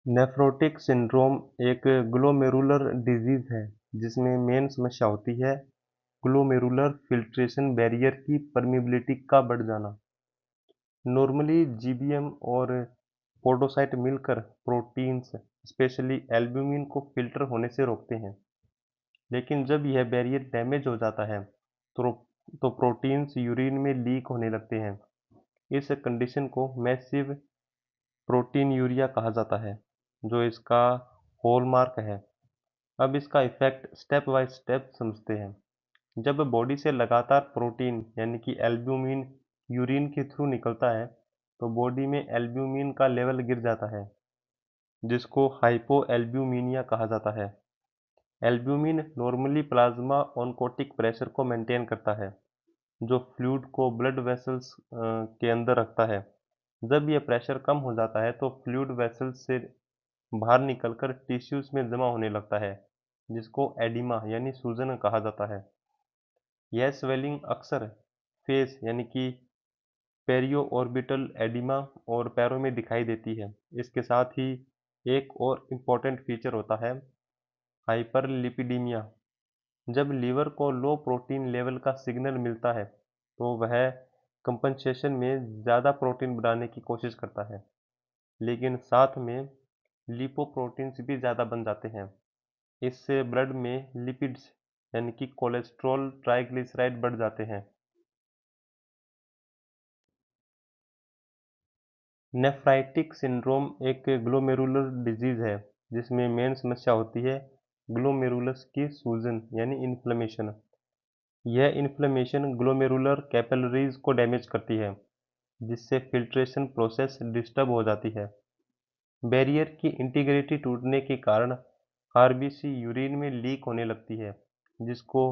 Nephrotic syndrome एक glomerular disease है जिसमें मेन समस्या होती है ग्लोमेरुलर फिल्ट्रेशन बैरियर की परमीबिलिटी का बढ़ जाना। नॉर्मली जीबीएम और पोडोसाइट मिलकर प्रोटीन्स स्पेशली एल्ब्यूमिन को फिल्टर होने से रोकते हैं, लेकिन जब यह बैरियर डैमेज हो जाता है तो तो प्रोटीन्स यूरिन में लीक होने लगते हैं। इस कंडीशन को मैसिव प्रोटीन यूरिया कहा जाता है, जो इसका हॉलमार्क है। अब इसका इफेक्ट स्टेप बाय स्टेप समझते हैं। जब बॉडी से लगातार प्रोटीन यानी कि एल्ब्यूमिन यूरिन के थ्रू निकलता है तो बॉडी में एल्ब्यूमिन का लेवल गिर जाता है, जिसको हाइपोएल्ब्यूमिनिया कहा जाता है। Albumin normally plasma oncotic pressure को मेंटेन करता है, जो फ्लूइड को ब्लड वेसल्स के अंदर रखता है। जब यह प्रेशर कम हो जाता है तो फ्लूइड वेसल्स से बाहर निकलकर टिश्यूज में जमा होने लगता है, जिसको एडिमा यानी सूजन कहा जाता है। यह स्वेलिंग अक्सर फेस यानी कि पेरियो ऑर्बिटल एडिमा और पैरों में दिखाई देती है। इसके साथ ही एक और इम्पोर्टेंट फीचर होता है हाइपरलिपिडीमिया। जब लीवर को लो प्रोटीन लेवल का सिग्नल मिलता है तो वह कंपनसेशन में ज़्यादा प्रोटीन बनाने की कोशिश करता है, लेकिन साथ में लिपोप्रोटीन्स भी ज़्यादा बन जाते हैं। इससे ब्लड में लिपिड्स यानी कि कोलेस्ट्रॉल ट्राइग्लिसराइड बढ़ जाते हैं। नेफ्राइटिक सिंड्रोम एक ग्लोमेरुलर डिजीज है जिसमें मेन समस्या होती है ग्लोमेरुलस की सूजन यानी इन्फ्लेमेशन। यह इन्फ्लेमेशन ग्लोमेरुलर कैपिलरीज को डैमेज करती है, जिससे फिल्ट्रेशन प्रोसेस डिस्टर्ब हो जाती है। बैरियर की इंटीग्रिटी टूटने के कारण आरबीसी यूरिन में लीक होने लगती है, जिसको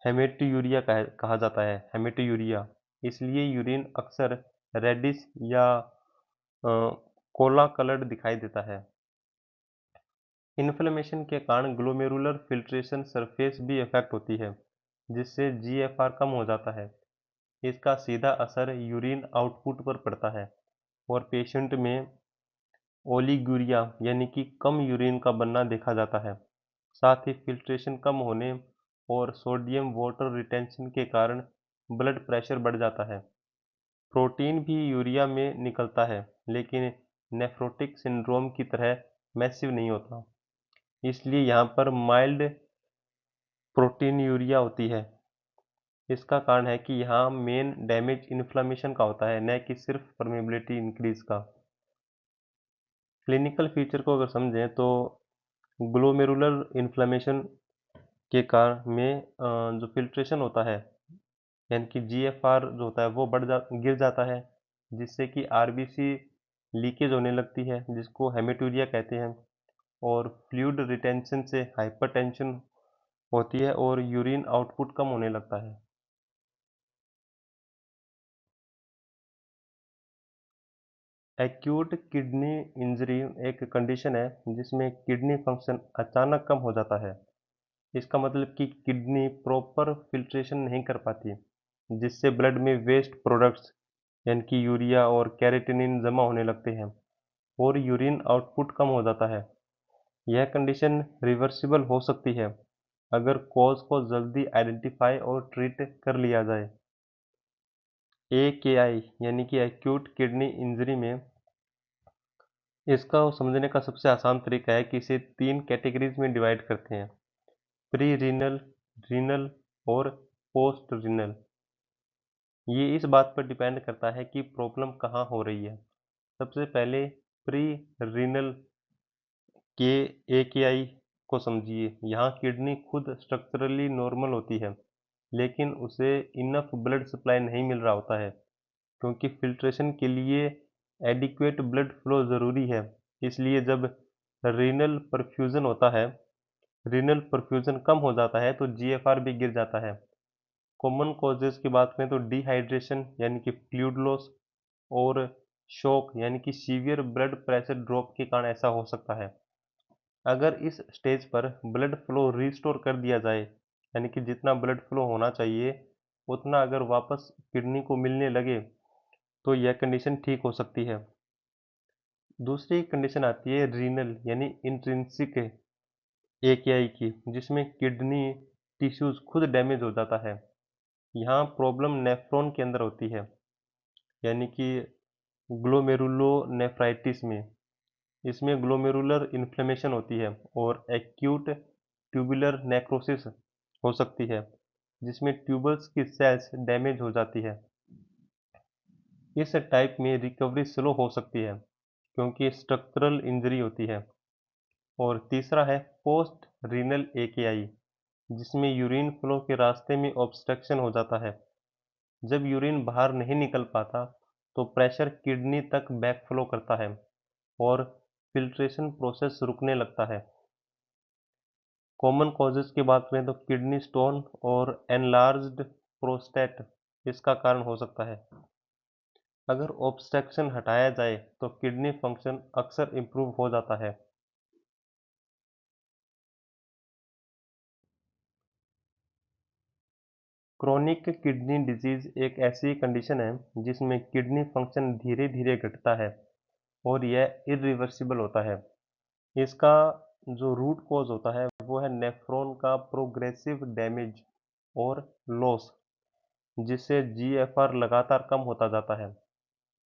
हेमेटूयूरिया कहा जाता है। हेमेटूयूरिया इसलिए यूरिन अक्सर रेडिश या कोला कलर्ड दिखाई देता है। इन्फ्लेमेशन के कारण ग्लोमेरुलर फिल्ट्रेशन सरफेस भी इफेक्ट होती है, जिससे जीएफआर कम हो जाता है। इसका सीधा असर यूरिन आउटपुट पर पड़ता है और पेशेंट में ओलिगुरिया यानी कि कम यूरिन का बनना देखा जाता है। साथ ही फिल्ट्रेशन कम होने और सोडियम वाटर रिटेंशन के कारण ब्लड प्रेशर बढ़ जाता है। प्रोटीन भी यूरिया में निकलता है, लेकिन नेफ्रोटिक सिंड्रोम की तरह मैसिव नहीं होता। इसलिए यहाँ पर माइल्ड प्रोटीनयूरिया होती है। इसका कारण है कि यहाँ मेन डैमेज इन्फ्लेमेशन का होता है, न कि सिर्फ परमेबिलिटी इंक्रीज का। क्लिनिकल फीचर को अगर समझें तो ग्लोमेरुलर इन्फ्लेमेशन के कारण में जो फिल्ट्रेशन होता है यानी कि जीएफआर जो होता है वो गिर जाता है, जिससे कि आरबीसी लीकेज होने लगती है, जिसको हेमेटूरिया कहते हैं। और फ्लूइड रिटेंशन से हाइपरटेंशन होती है और यूरिन आउटपुट कम होने लगता है। एक्यूट किडनी इंजरी एक कंडीशन है जिसमें किडनी फंक्शन अचानक कम हो जाता है। इसका मतलब कि किडनी प्रॉपर फिल्ट्रेशन नहीं कर पाती, जिससे ब्लड में वेस्ट प्रोडक्ट्स यानी कि यूरिया और कैरेटिनिन जमा होने लगते हैं और यूरिन आउटपुट कम हो जाता है। यह कंडीशन रिवर्सिबल हो सकती है अगर कॉज को जल्दी आइडेंटिफाई और ट्रीट कर लिया जाए। AKI यानी कि एक्यूट किडनी इंजरी में इसका समझने का सबसे आसान तरीका है कि इसे 3 कैटेगरीज में डिवाइड करते हैं: प्री रीनल, रीनल और पोस्ट रीनल। ये इस बात पर डिपेंड करता है कि प्रॉब्लम कहाँ हो रही है। सबसे पहले प्री रीनल के AKI को समझिए। यहाँ किडनी खुद स्ट्रक्चरली नॉर्मल होती है, लेकिन उसे इनफ ब्लड सप्लाई नहीं मिल रहा होता है, क्योंकि फिल्ट्रेशन के लिए एडिक्वेट ब्लड फ्लो ज़रूरी है। इसलिए जब रीनल परफ्यूजन होता है, रीनल परफ्यूजन कम हो जाता है तो जीएफआर भी गिर जाता है। कॉमन कॉजेज़ की बात करें तो डिहाइड्रेशन यानी कि फ्लूइड लॉस और शॉक यानी कि सीवियर ब्लड प्रेशर ड्रॉप के कारण ऐसा हो सकता है। अगर इस स्टेज पर ब्लड फ्लो रिस्टोर कर दिया जाए, यानी कि जितना ब्लड फ्लो होना चाहिए उतना अगर वापस किडनी को मिलने लगे, तो यह कंडीशन ठीक हो सकती है। दूसरी कंडीशन आती है रीनल यानी इंट्रिंसिक एकेआई की, जिसमें किडनी टिश्यूज खुद डैमेज हो जाता है। यहाँ प्रॉब्लम नेफ्रॉन के अंदर होती है, यानी कि ग्लोमेरुलोनेफ्राइटिस में। इसमें ग्लोमेरुलर इन्फ्लेमेशन होती है और एक्यूट ट्यूबुलर नेक्रोसिस हो सकती है, जिसमें ट्यूबल्स की सेल्स डैमेज हो जाती है। इस टाइप में रिकवरी स्लो हो सकती है क्योंकि स्ट्रक्चरल इंजरी होती है। और तीसरा है पोस्ट रीनल एकेआई, जिसमें यूरिन फ्लो के रास्ते में ऑब्स्ट्रक्शन हो जाता है। जब यूरिन बाहर नहीं निकल पाता तो प्रेशर किडनी तक बैकफ्लो करता है और फिल्ट्रेशन प्रोसेस रुकने लगता है। कॉमन कॉजेज की बात करें तो किडनी स्टोन और एनलार्ज्ड प्रोस्टेट इसका कारण हो सकता है। अगर ऑब्स्ट्रक्शन हटाया जाए तो किडनी फंक्शन अक्सर इम्प्रूव हो जाता है। क्रोनिक किडनी डिजीज एक ऐसी कंडीशन है जिसमें किडनी फंक्शन धीरे धीरे घटता है और यह इरिवर्सिबल होता है। इसका जो रूट कॉज होता है वो है नेफ्रॉन का प्रोग्रेसिव डैमेज और लॉस, जिससे जीएफआर लगातार कम होता जाता है।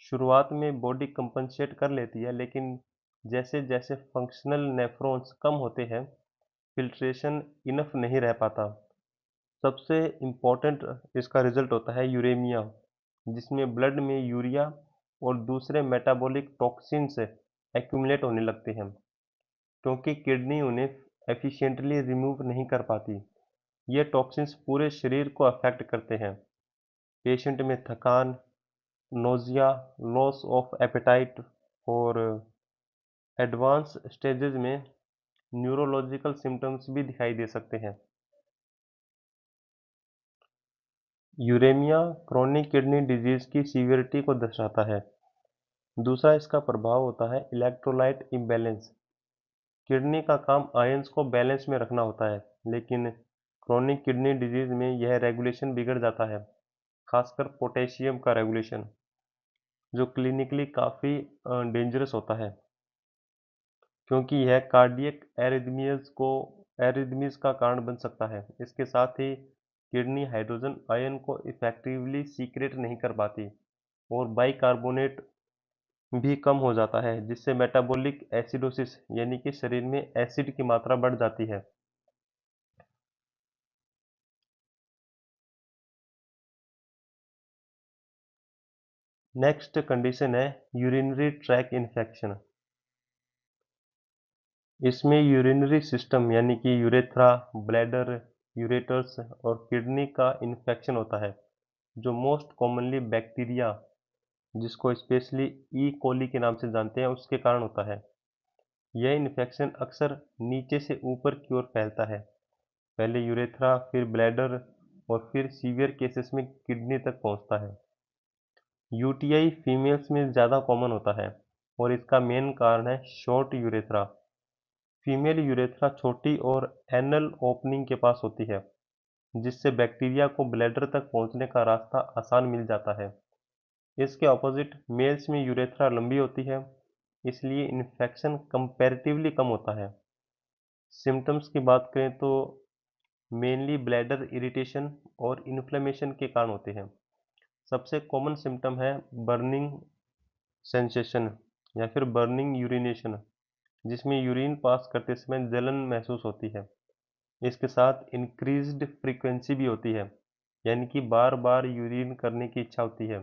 शुरुआत में बॉडी कंपनसेट कर लेती है, लेकिन जैसे जैसे फंक्शनल नेफ्रॉन्स कम होते हैं फिल्ट्रेशन इनफ नहीं रह पाता। सबसे इम्पोर्टेंट इसका रिजल्ट होता है यूरेमिया, जिसमें ब्लड में यूरिया और दूसरे मेटाबॉलिक टॉक्सिन्स एक्यूमुलेट होने लगते हैं क्योंकि किडनी उन्हें एफिशिएंटली रिमूव नहीं कर पाती। ये टॉक्सिन्स पूरे शरीर को अफेक्ट करते हैं। पेशेंट में थकान, नोजिया, लॉस ऑफ एपेटाइट और एडवांस स्टेजेस में न्यूरोलॉजिकल सिम्टम्स भी दिखाई दे सकते हैं। यूरेमिया क्रोनिक किडनी डिजीज की सीवियरिटी को दर्शाता है। दूसरा इसका प्रभाव होता है इलेक्ट्रोलाइट इम्बैलेंस। किडनी का काम आयंस को बैलेंस में रखना होता है, लेकिन क्रोनिक किडनी डिजीज में यह रेगुलेशन बिगड़ जाता है, खासकर पोटेशियम का रेगुलेशन, जो क्लिनिकली काफ़ी डेंजरस होता है क्योंकि यह कार्डियक एरिथमियाज का कारण बन सकता है। इसके साथ ही किडनी हाइड्रोजन आयन को इफेक्टिवली सीक्रेट नहीं कर पाती और बाइकार्बोनेट भी कम हो जाता है, जिससे मेटाबॉलिक एसिडोसिस यानी कि शरीर में एसिड की मात्रा बढ़ जाती है। नेक्स्ट कंडीशन है यूरिनरी ट्रैक इन्फेक्शन। इसमें यूरिनरी सिस्टम यानी कि यूरेथ्रा, ब्लैडर, यूरेटर्स और किडनी का इन्फेक्शन होता है, जो मोस्ट कॉमनली बैक्टीरिया, जिसको स्पेशली ई कोली के नाम से जानते हैं, उसके कारण होता है। यह इन्फेक्शन अक्सर नीचे से ऊपर की ओर फैलता है, पहले यूरेथ्रा, फिर ब्लैडर और फिर सीवियर केसेस में किडनी तक पहुंचता है। यूटीआई फीमेल्स में ज़्यादा कॉमन होता है और इसका मेन कारण है शॉर्ट यूरेथ्रा। फीमेल यूरेथ्रा छोटी और एनल ओपनिंग के पास होती है, जिससे बैक्टीरिया को ब्लैडर तक पहुंचने का रास्ता आसान मिल जाता है। इसके ऑपोजिट मेल्स में यूरेथ्रा लंबी होती है, इसलिए इन्फेक्शन कंपैरेटिवली कम होता है। सिम्टम्स की बात करें तो मेनली ब्लैडर इरिटेशन और इन्फ्लेमेशन के कारण होते हैं। सबसे कॉमन सिम्टम है बर्निंग सेंसेशन या फिर बर्निंग यूरिनेशन, जिसमें यूरिन पास करते समय जलन महसूस होती है। इसके साथ इंक्रीज्ड फ्रीक्वेंसी भी होती है, यानी कि बार बार यूरिन करने की इच्छा होती है,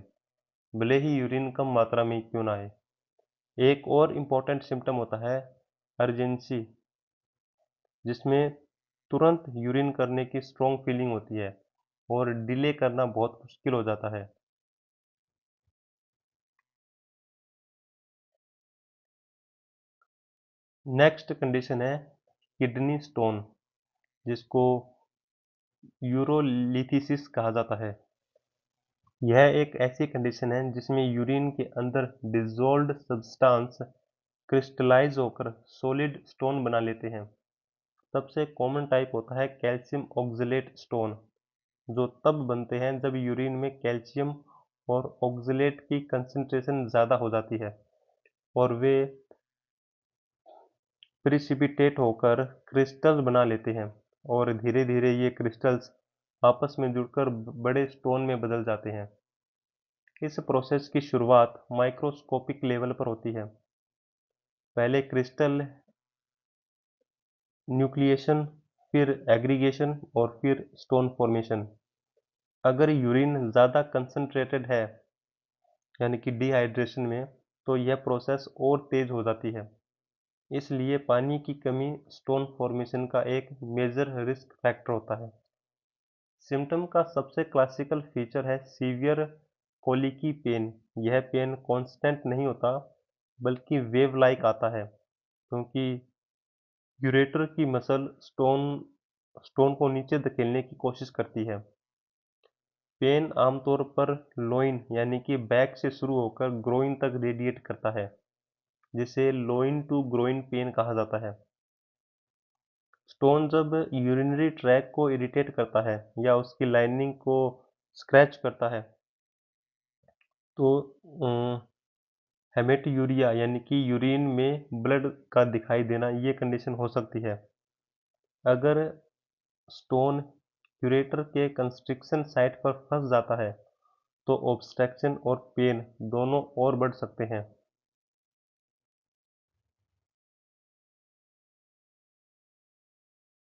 भले ही यूरिन कम मात्रा में क्यों ना आए। एक और इम्पॉर्टेंट सिम्टम होता है अर्जेंसी, जिसमें तुरंत यूरिन करने की स्ट्रॉन्ग फीलिंग होती है और डिले करना बहुत मुश्किल हो जाता है। नेक्स्ट कंडीशन है किडनी स्टोन, जिसको यूरोलिथिसिस कहा जाता है। यह एक ऐसी कंडीशन है जिसमें यूरिन के अंदर डिसॉल्व्ड सब्सटेंस क्रिस्टलाइज होकर सॉलिड स्टोन बना लेते हैं। सबसे कॉमन टाइप होता है कैल्शियम ऑक्सलेट स्टोन, जो तब बनते हैं जब यूरिन में कैल्शियम और ऑक्सलेट की कंसंट्रेशन ज़्यादा हो जाती है और वे प्रिसिपिटेट होकर क्रिस्टल बना लेते हैं और धीरे धीरे ये क्रिस्टल्स आपस में जुड़कर बड़े स्टोन में बदल जाते हैं। इस प्रोसेस की शुरुआत माइक्रोस्कोपिक लेवल पर होती है। पहले क्रिस्टल न्यूक्लिएशन, फिर एग्रीगेशन और फिर स्टोन फॉर्मेशन। अगर यूरिन ज़्यादा कंसनट्रेटेड है यानी कि डिहाइड्रेशन में, तो यह प्रोसेस और तेज हो जाती है। इसलिए पानी की कमी स्टोन फॉर्मेशन का एक मेजर रिस्क फैक्टर होता है। सिम्टम का सबसे क्लासिकल फीचर है सीवियर कोलिकी पेन। यह पेन कांस्टेंट नहीं होता, बल्कि वेव लाइक आता है, क्योंकि यूरेटर की मसल स्टोन को नीचे धकेलने की कोशिश करती है। पेन आमतौर पर लोइन यानी कि बैक से शुरू होकर ग्रोइन तक रेडिएट करता है, जिसे लोइन टू ग्रोइन पेन कहा जाता है। स्टोन जब यूरिनरी ट्रैक को इरिटेट करता है या उसकी लाइनिंग को स्क्रैच करता है, तो हेमेटूरिया यानी कि यूरिन में ब्लड का दिखाई देना, ये कंडीशन हो सकती है। अगर स्टोन यूरेटर के कंस्ट्रिक्शन साइट पर फंस जाता है, तो ऑब्स्ट्रक्शन और पेन दोनों और बढ़ सकते हैं।